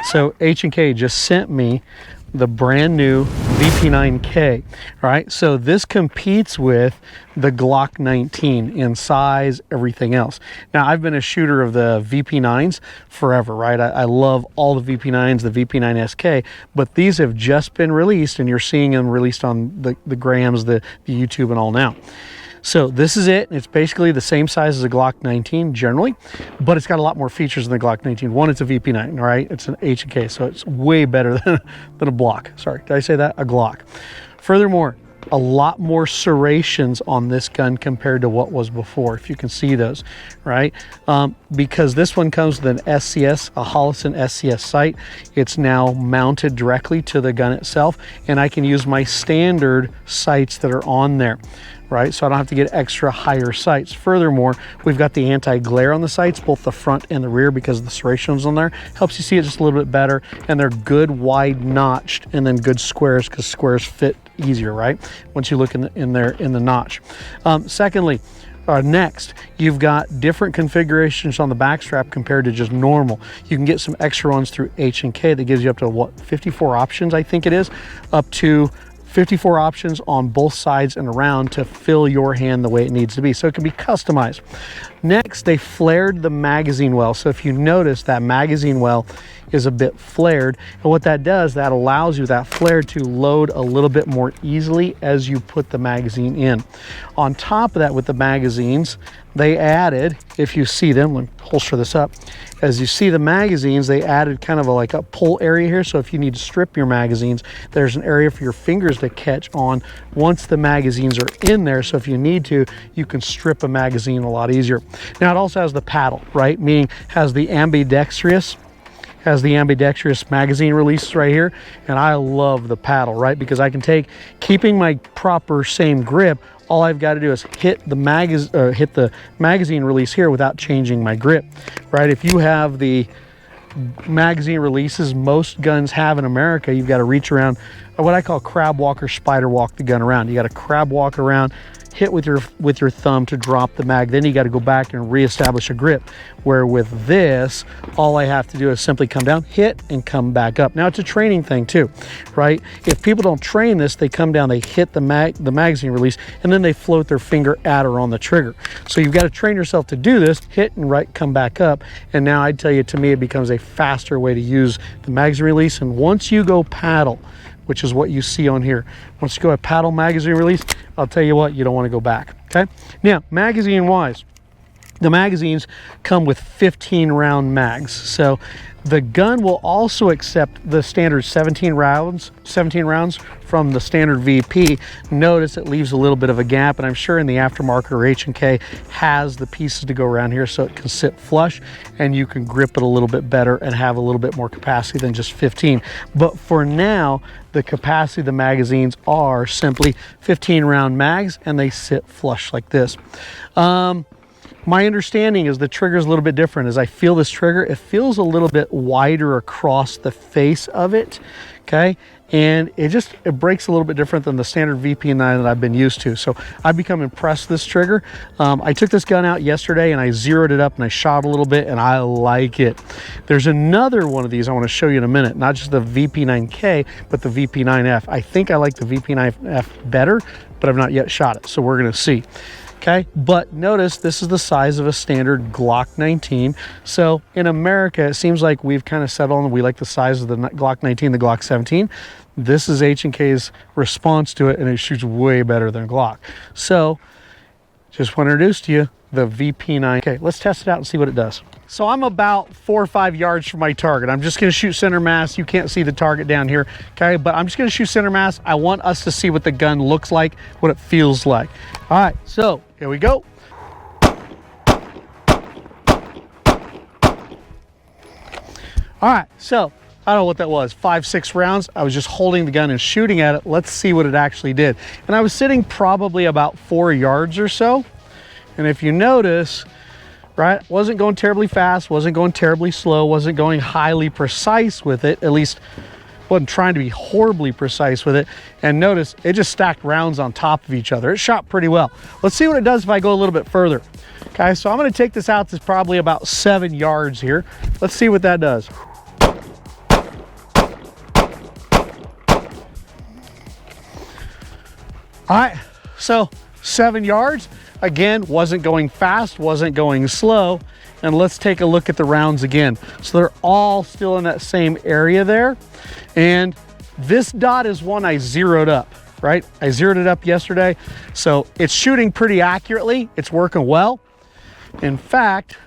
So H&K just sent me the brand new VP9K, right? So this competes with the Glock 19 in size, everything else. Now, I've been a shooter of the VP9s forever, right? I love all the VP9s, the VP9 SK, but these have just been released, and you're seeing them released on the Grams, the YouTube and all now. So this is it. It's basically the same size as a Glock 19 generally, but it's got a lot more features than the Glock 19. One, it's a VP9, right? It's an H&K, so it's way better than a block. Sorry, did I say that? A Glock. Furthermore, a lot more serrations on this gun compared to what was before, if you can see those, right? Because this one comes with an SCS, a Holosun SCS sight. It's now mounted directly to the gun itself, and I can use my standard sights that are on there, right? So I don't have to get extra higher sights. Furthermore, we've got the anti-glare on the sights, both the front and the rear, because of the serrations on there. Helps you see it just a little bit better, and they're good wide notched and then good squares, because squares fit easier, right? Once you look in the notch. Secondly, next, you've got different configurations on the back strap compared to just normal. You can get some extra ones through H&K that gives you up to what, 54 options, I think it is, up to 54 options on both sides and around to fill your hand the way it needs to be. So it can be customized. Next, they flared the magazine well. So if you notice, that magazine well is a bit flared. And what that does, that allows you, that flare, to load a little bit more easily as you put the magazine in. On top of that, with the magazines, they added, if you see them, let me holster this up. As you see the magazines, they added kind of like a pull area here. So if you need to strip your magazines, there's an area for your fingers to catch on once the magazines are in there. So if you need to, you can strip a magazine a lot easier. Now it also has the paddle, right? Meaning has the ambidextrous magazine release right here. And I love the paddle, right? Because I can take, keeping my proper same grip, all I've got to do is hit the magazine release here without changing my grip, right? If you have the magazine releases most guns have in America, you've got to reach around, what I call crab walk or spider walk the gun around. You got to crab walk around, hit with your thumb to drop the mag, then you got to go back and reestablish a grip. Where with this, all I have to do is simply come down, hit, and come back up. Now it's a training thing too, right? If people don't train this, they come down, they hit the magazine release, and then they float their finger at or on the trigger. So you've got to train yourself to do this, hit and right, come back up. And now I tell you, to me, it becomes a faster way to use the magazine release. And once you go paddle, which is what you see on here, once you go a paddle magazine release, I'll tell you what, you don't want to go back, okay? Now, magazine wise, the magazines come with 15 round mags. So the gun will also accept the standard 17 rounds from the standard VP. Notice it leaves a little bit of a gap, and I'm sure in the aftermarket or H&K has the pieces to go around here so it can sit flush and you can grip it a little bit better and have a little bit more capacity than just 15. But for now, the capacity of the magazines are simply 15 round mags, and they sit flush like this. My understanding is the trigger is a little bit different. As I feel this trigger, it feels a little bit wider across the face of it, okay? And it breaks a little bit different than the standard VP9 that I've been used to. So I've become impressed with this trigger. I took this gun out yesterday and I zeroed it up and I shot a little bit, and I like it. There's another one of these I want to show you in a minute, not just the VP9K, but the VP9F. I think I like the VP9F better, but I've not yet shot it, so we're gonna see. Okay, but notice this is the size of a standard Glock 19. So in America, it seems like we've kind of settled on, we like the size of the Glock 19, the Glock 17. This is H&K's response to it, and it shoots way better than Glock. So just want to introduce to you the VP9K. Let's test it out and see what it does. So I'm about 4 or 5 yards from my target. I'm just going to shoot center mass. You can't see the target down here, okay? But I'm just going to shoot center mass. I want us to see what the gun looks like, what it feels like. All right, so here we go. All right, so I don't know what that was, 5, 6 rounds. I was just holding the gun and shooting at it. Let's see what it actually did. And I was sitting probably about 4 yards or so. And if you notice, right, wasn't going terribly fast, wasn't going terribly slow, wasn't going highly precise with it, at least wasn't trying to be horribly precise with it. And notice it just stacked rounds on top of each other. It shot pretty well. Let's see what it does if I go a little bit further. Okay, so I'm going to take this out to probably about 7 yards here. Let's see what that does. All right, so 7 yards. Again, wasn't going fast, wasn't going slow. And let's take a look at the rounds again. So they're all still in that same area there. And this dot is one I zeroed up, right? I zeroed it up yesterday. So it's shooting pretty accurately. It's working well. In fact,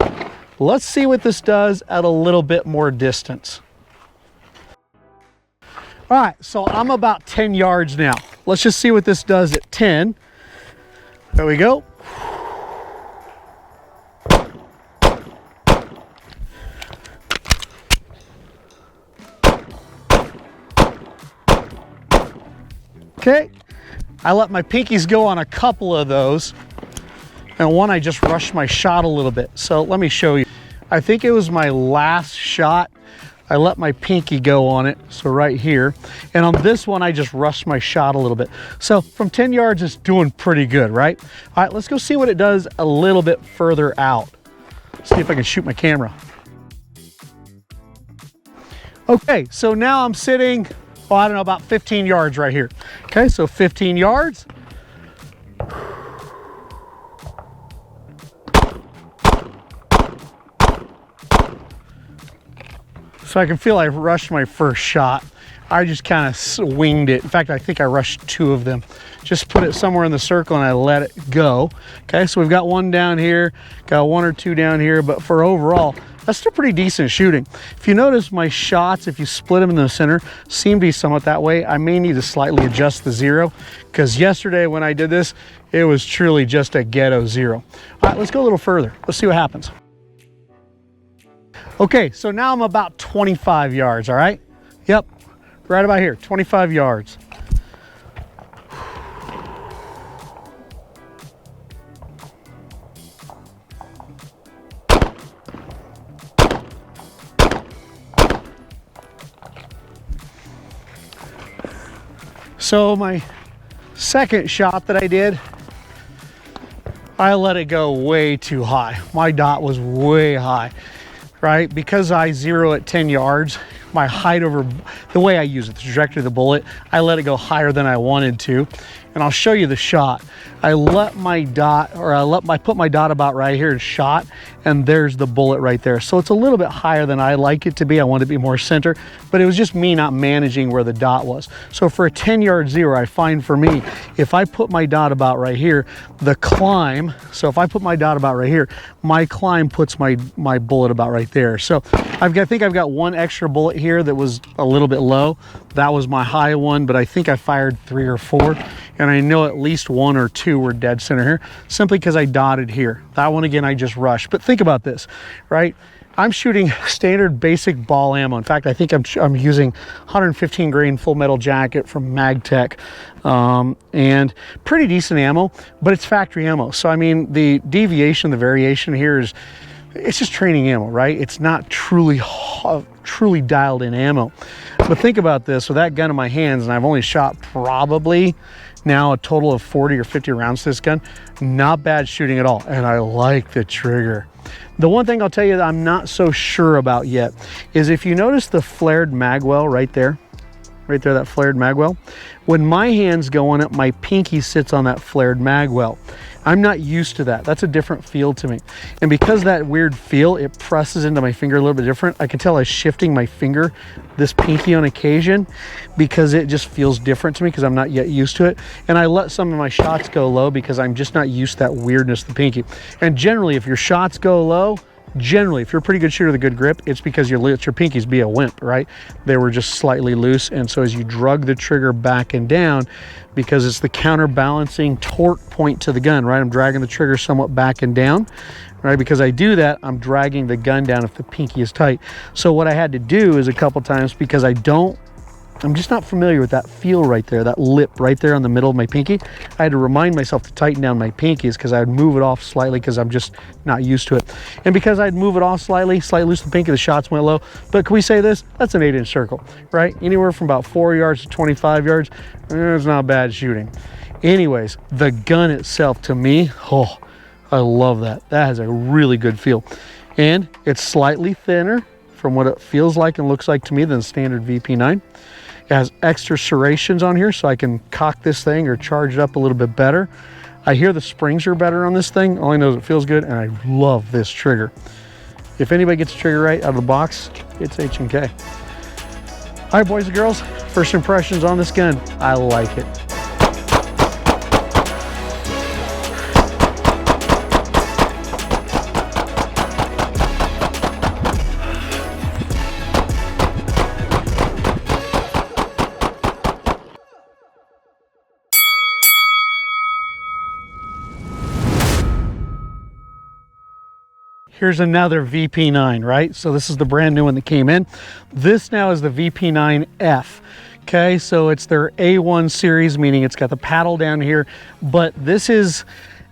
let's see what this does at a little bit more distance. All right, so I'm about 10 yards now. Let's just see what this does at 10. There we go. Okay, I let my pinkies go on a couple of those, and one I just rushed my shot a little bit. So let me show you. I think it was my last shot. I let my pinky go on it, so right here. And on this one, I just rushed my shot a little bit. So from 10 yards, it's doing pretty good, right? All right, let's go see what it does a little bit further out. See if I can shoot my camera. Okay, so now I'm sitting, well, I don't know, about 15 yards right here. Okay, so 15 yards. So I can feel I rushed my first shot. I just kind of swinged it. In fact, I think I rushed 2 of them. Just put it somewhere in the circle and I let it go. Okay, so we've got 1 down here, got 1 or 2 down here, but for overall, that's still pretty decent shooting. If you notice my shots, if you split them in the center, seem to be somewhat that way. I may need to slightly adjust the zero, because yesterday when I did this, it was truly just a ghetto zero. All right, let's go a little further. Let's see what happens. Okay, so now I'm about 25 yards, all right? Yep, right about here, 25 yards. So my second shot that I did, I let it go way too high. My dot was way high. Right? Because I zero at 10 yards, my height over, the way I use it, the trajectory of the bullet, I let it go higher than I wanted to. And I'll show you the shot. I let my dot, or I put my dot about right here and shot, and there's the bullet right there. So it's a little bit higher than I like it to be. I want it to be more center, but it was just me not managing where the dot was. So for a 10-yard zero, I find for me, if I put my dot about right here, the climb, so if I put my dot about right here, my climb puts my bullet about right there. So I think I've got 1 extra bullet here that was a little bit low. That was my high one, but I think I fired 3 or 4. And I know at least 1 or 2 were dead center here, simply because I dotted here. That one, again, I just rushed. But think about this, right? I'm shooting standard basic ball ammo. In fact, I think I'm using 115 grain full metal jacket from MagTech, and pretty decent ammo, but it's factory ammo. So, I mean, the deviation, the variation here is, it's just training ammo, right? It's not truly dialed in ammo. But think about this, with that gun in my hands, and I've only shot probably now a total of 40 or 50 rounds to this gun. Not bad shooting at all, and I like the trigger. The one thing I'll tell you that I'm not so sure about yet is if you notice the flared magwell right there, that flared magwell, when my hands go on it, my pinky sits on that flared magwell. I'm not used to that. That's a different feel to me. And because that weird feel, it presses into my finger a little bit different. I can tell I was shifting my finger, this pinky on occasion, because it just feels different to me because I'm not yet used to it. And I let some of my shots go low because I'm just not used to that weirdness of the pinky. And generally, if your shots go low, generally, if you're a pretty good shooter with a good grip, it's because you let your pinkies be a wimp, right? They were just slightly loose. And so as you drug the trigger back and down, because it's the counterbalancing torque point to the gun, right? I'm dragging the trigger somewhat back and down, right? Because I do that, I'm dragging the gun down if the pinky is tight. So what I had to do is a couple times, because I'm just not familiar with that feel right there, that lip right there on the middle of my pinky. I had to remind myself to tighten down my pinkies because I'd move it off slightly because I'm just not used to it. And because I'd move it off slightly loose the pinky, the shots went low. But can we say this? That's an 8-inch circle, right? Anywhere from about 4 yards to 25 yards, it's not bad shooting. Anyways, the gun itself to me, oh, I love that. That has a really good feel. And it's slightly thinner from what it feels like and looks like to me than standard VP9. It has extra serrations on here so I can cock this thing or charge it up a little bit better. I hear the springs are better on this thing. All I know is it feels good, and I love this trigger. If anybody gets the trigger right out of the box, it's H&K. All right, boys and girls, first impressions on this gun. I like it. Here's another VP9, right? So this is the brand new one that came in. This now is the VP9F. Okay, so it's their A1 series, meaning it's got the paddle down here, but this is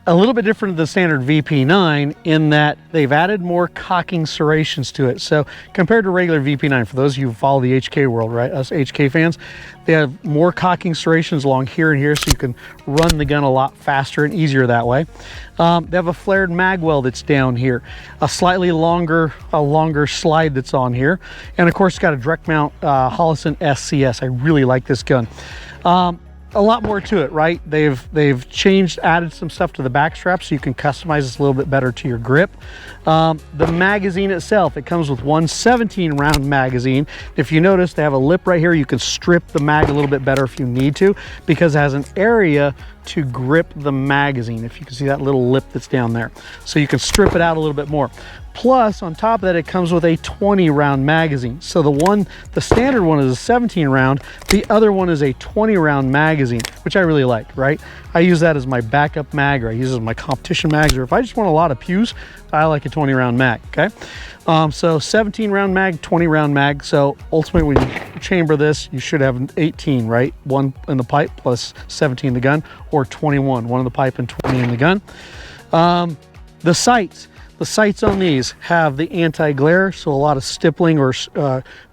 a little bit different than the standard VP9 in that they've added more cocking serrations to it. So compared to regular VP9, for those of you who follow the HK world, right, us HK fans, they have more cocking serrations along here and here, so you can run the gun a lot faster and easier that way. They have a flared mag well that's down here, a slightly longer slide that's on here, and of course it's got a direct mount Holosun SCS. I really like this gun. A lot more to it, right? They've changed, added some stuff to the back strap so you can customize this a little bit better to your grip. The magazine itself, it comes with one 17-round magazine. If you notice, they have a lip right here. You can strip the mag a little bit better if you need to, because it has an area to grip the magazine. If you can see that little lip that's down there. So you can strip it out a little bit more. Plus, on top of that, it comes with a 20-round magazine. So the standard one is a 17-round. The other one is a 20-round magazine, which I really like, right? I use that as my backup mag, or I use it as my competition mags, or if I just want a lot of pews, I like a 20-round mag, okay? So 17-round mag, 20-round mag. So ultimately, when you chamber this, you should have an 18, right? 1 in the pipe plus 17 in the gun, or 21, 1 in the pipe and 20 in the gun. The sights. The sights on these have the anti-glare, so a lot of stippling or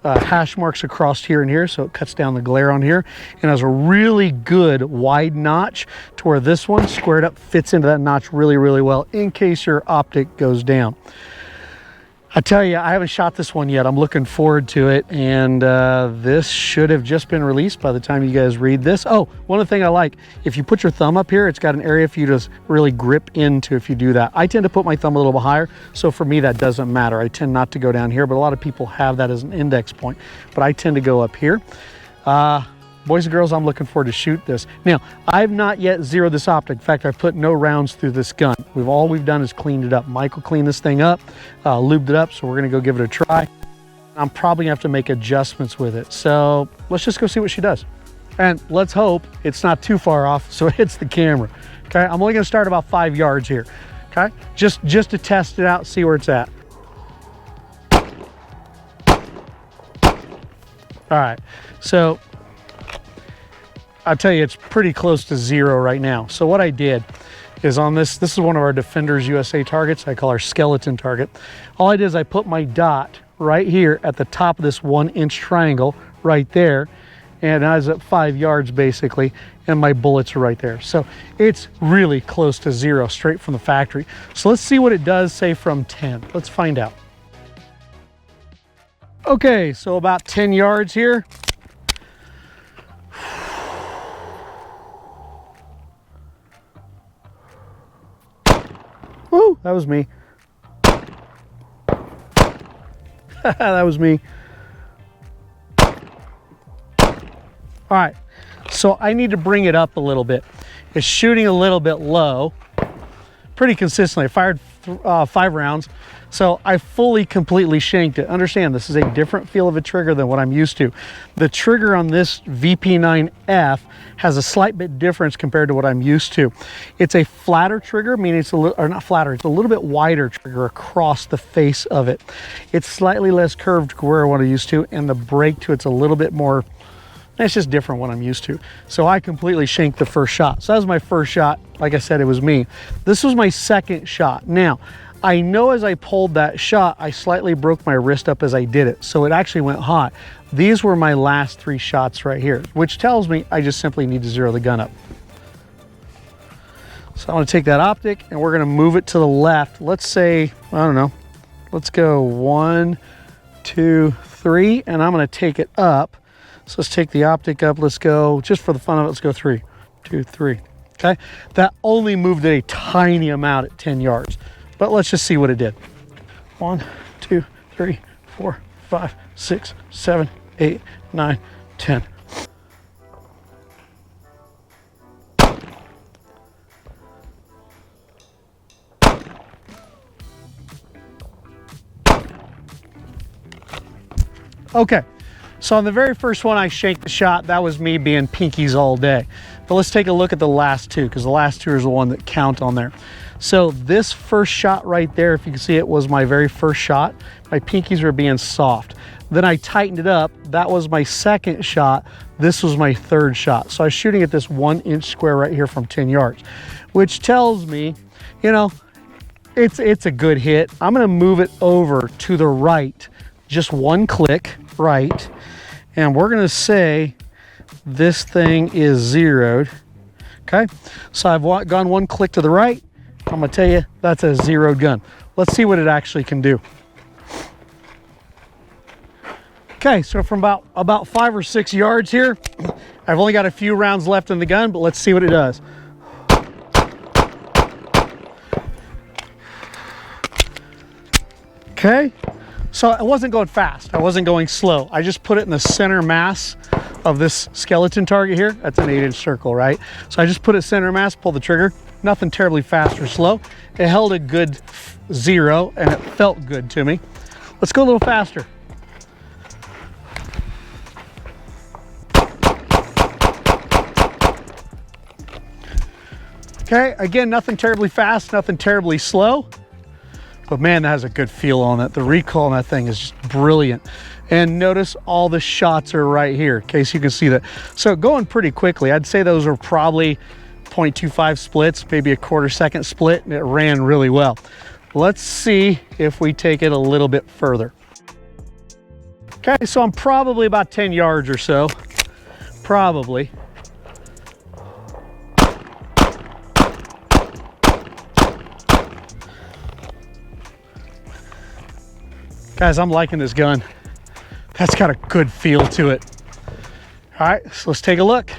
hash marks across here and here, so it cuts down the glare on here, and has a really good wide notch to where this one squared up fits into that notch really, really well in case your optic goes down. I tell you, I haven't shot this one yet. I'm looking forward to it, and this should have just been released by the time you guys read this. Oh, one other thing I like, if you put your thumb up here, it's got an area for you to really grip into if you do that. I tend to put my thumb a little bit higher, so for me that doesn't matter. I tend not to go down here, but a lot of people have that as an index point, but I tend to go up here. Boys and girls, I'm looking forward to shoot this. Now, I've not yet zeroed this optic. In fact, I've put no rounds through this gun. All we've done is cleaned it up. Michael cleaned this thing up, lubed it up, so we're gonna go give it a try. I'm probably gonna have to make adjustments with it. So let's just go see what she does. And let's hope it's not too far off so it hits the camera, okay? I'm only gonna start about 5 yards here, okay? Just to test it out, see where it's at. All right, so I'll tell you, it's pretty close to 0 right now. So what I did is on this is one of our Defenders USA targets. I call our skeleton target. All I did is I put my dot right here at the top of this 1-inch triangle right there. And I was at 5 yards basically, and my bullets are right there. So it's really close to 0 straight from the factory. So let's see what it does, say from 10. Let's find out. Okay, so about 10 yards here. Woo, that was me. That was me. All right, so I need to bring it up a little bit. It's shooting a little bit low, pretty consistently. I fired 5 rounds, so I completely shanked it. Understand, this is a different feel of a trigger than what I'm used to. The trigger on this VP9F has a slight bit difference compared to what I'm used to. It's a flatter trigger, meaning it's a little, or not flatter, it's a little bit wider trigger across the face of it. It's slightly less curved where what I'm used to, and the break to it's a little bit more, it's just different what I'm used to. So I completely shanked the first shot. So that was my first shot. Like I said, it was me. This was my second shot. Now, I know as I pulled that shot, I slightly broke my wrist up as I did it. So it actually went hot. These were my last 3 shots right here, which tells me I just simply need to zero the gun up. So I'm gonna take that optic and we're gonna move it to the left. Let's say, I don't know, let's go 1, 2, 3, and I'm gonna take it up So let's take the optic up. Let's go, just for the fun of it, let's go 3, 2, 3. Okay, that only moved it a tiny amount at 10 yards, but let's just see what it did. 1, 2, 3, 4, 5, 6, 7, 8, 9, 10. Okay, so on the very first one I shanked the shot, that was me being pinkies all day. But let's take a look at the last two, because the last two is the one that count on there. So this first shot right there, if you can see it, was my very first shot. My pinkies were being soft. Then I tightened it up. That was my second shot. This was my third shot. So I was shooting at this 1-inch square right here from 10 yards, which tells me, you know, it's a good hit. I'm gonna move it over to the right, just one click right, and we're gonna say this thing is zeroed. Okay, so I've gone one click to the right. I'm gonna tell you that's a zeroed gun. Let's see what it actually can do. Okay, so from about 5 or 6 yards here, I've only got a few rounds left in the gun, but let's see what it does. Okay, so I wasn't going fast. I wasn't going slow. I just put it in the center mass of this skeleton target here. That's an 8-inch circle, right? So I just put it center mass, pulled the trigger. Nothing terribly fast or slow. It held a good 0 and it felt good to me. Let's go a little faster. Okay, again, nothing terribly fast, nothing terribly slow. But man, that has a good feel on it. The recoil on that thing is just brilliant. And notice all the shots are right here, in case you can see that. So going pretty quickly, I'd say those are probably 0.25 splits, maybe a 1/4 second split, and it ran really well. Let's see if we take it a little bit further. Okay, so I'm probably about 10 yards or so, probably. Guys, I'm liking this gun. That's got a good feel to it. All right, so let's take a look.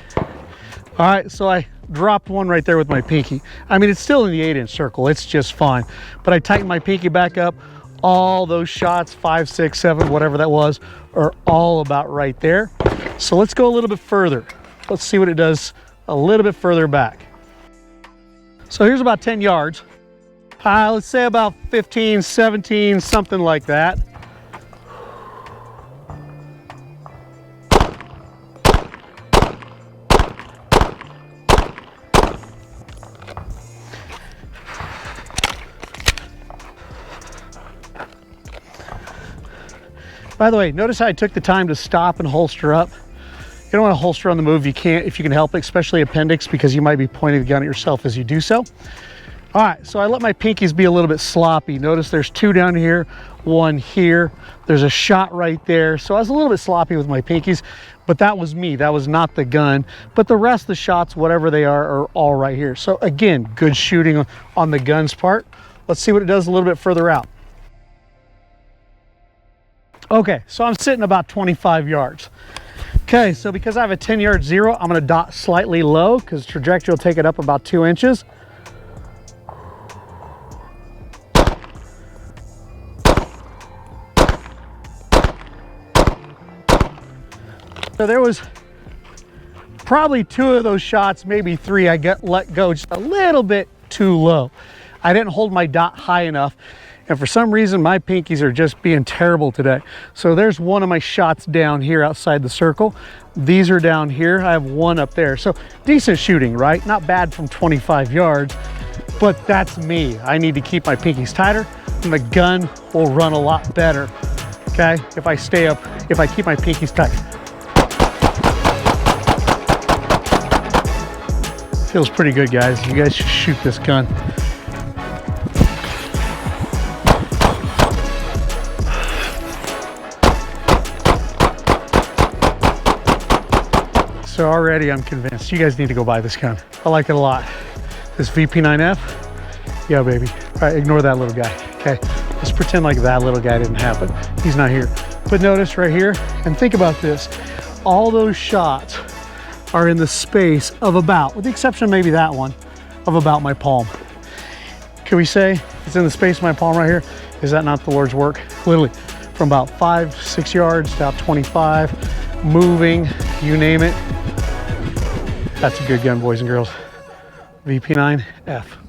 All right, so I dropped one right there with my pinky. I mean, it's still in the 8-inch circle. It's just fine. But I tightened my pinky back up. All those shots, 5, 6, 7, whatever that was, are all about right there. So let's go a little bit further. Let's see what it does a little bit further back. So here's about 10 yards. Let's say about 15, 17, something like that. By the way, notice how I took the time to stop and holster up. You don't want to holster on the move. You can't if you can help it, especially appendix, because you might be pointing the gun at yourself as you do so. All right, so I let my pinkies be a little bit sloppy. Notice there's 2 down here, 1 here. There's a shot right there. So I was a little bit sloppy with my pinkies, but that was me. That was not the gun. But the rest of the shots, whatever they are all right here. So again, good shooting on the gun's part. Let's see what it does a little bit further out. Okay, so I'm sitting about 25 yards. Okay, so because I have a 10-yard zero, I'm gonna dot slightly low because trajectory will take it up about 2 inches. So there was probably 2 of those shots, maybe 3, I let go just a little bit too low. I didn't hold my dot high enough, and for some reason my pinkies are just being terrible today. So there's one of my shots down here outside the circle. These are down here. I have one up there. So decent shooting, right? Not bad from 25 yards, but that's me. I need to keep my pinkies tighter and the gun will run a lot better, okay? If I keep my pinkies tight. Feels pretty good, guys. You guys should shoot this gun. So already I'm convinced. You guys need to go buy this gun. I like it a lot. This VP9F, yeah, baby. All right, ignore that little guy, okay? Let's pretend like that little guy didn't happen. He's not here. But notice right here, and think about this. all those shots are in the space of about, with the exception of maybe that one, of about my palm. Can we say it's in the space of my palm right here? Is that not the Lord's work? Literally from about 5-6 yards to about 25, moving, you name it. That's a good gun, boys and girls. VP9F.